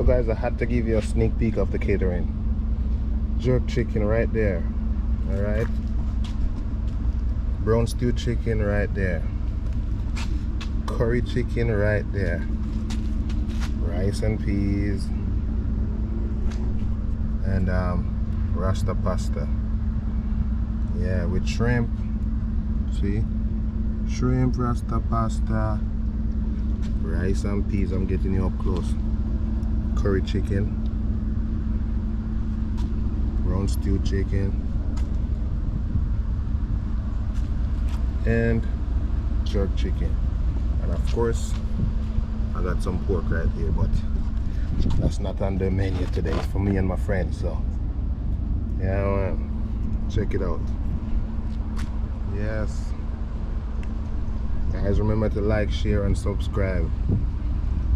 guys, I had to give you a sneak peek of the catering. Jerk chicken right there. Alright. Brown stew chicken right there. Curry chicken right there. Rice and peas. And Rasta pasta. Yeah, with shrimp. See? Shrimp, Rasta pasta. Rice and peas. I'm getting you up close. Curry chicken. Brown stew chicken. And jerk chicken. And of course, I got some pork right here, but that's not on the menu today. It's for me and my friends, so yeah, man. Check it out. Yes. Guys, remember to like, share, and subscribe.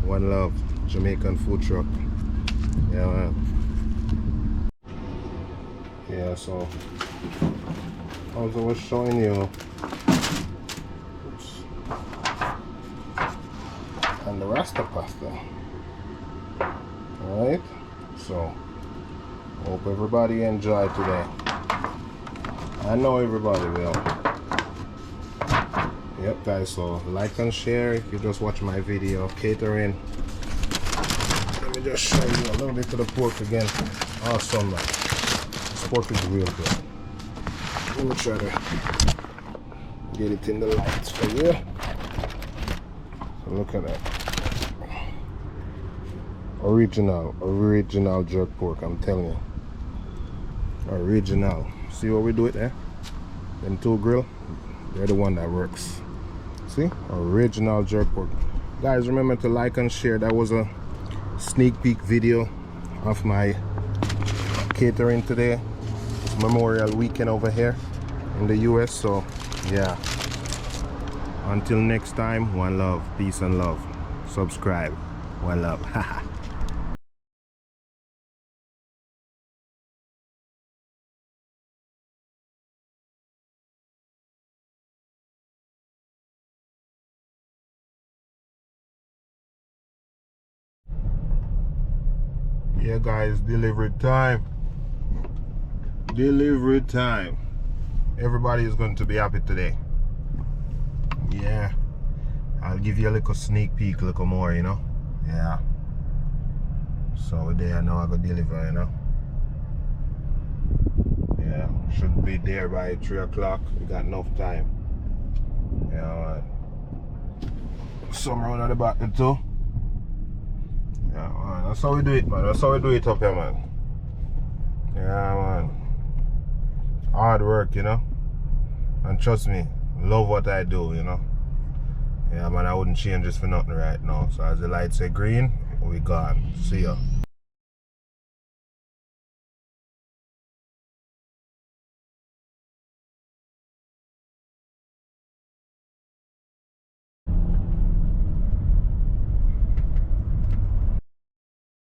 One love, Jamaican food truck. Yeah, man. Yeah, so as I was showing you, oops, and the Rasta pasta. Alright, so hope everybody enjoy today. I know everybody will. Yep, guys, so like and share if you just watch my video catering. Let me just show you a little bit of the pork again. Awesome, man. This pork is real good. Let me try to get it in the lights for you. So look at that. Original jerk pork, I'm telling you. Original. See what we do it there? Them two grill, they're the one that works. See? Original jerk pork. Guys, remember to like and share. That was a sneak peek video of my catering today. It's Memorial Weekend over here in the US, so yeah. Until next time, one love, peace and love. Subscribe. One love. Haha. Yeah, guys, delivery time. Delivery time. Everybody is going to be happy today. Yeah, I'll give you a little sneak peek, a little more, you know. Yeah. So there, now I go deliver, you know. Yeah, should be there by 3 o'clock. We got enough time. Yeah, man. Some round at the back too. Yeah, man, that's how we do it, man. That's how we do it up here, man. Yeah, man. Hard work, you know. And trust me, love what I do, you know. Yeah, man, I wouldn't change this for nothing right now. So as the lights say green, we gone. See ya.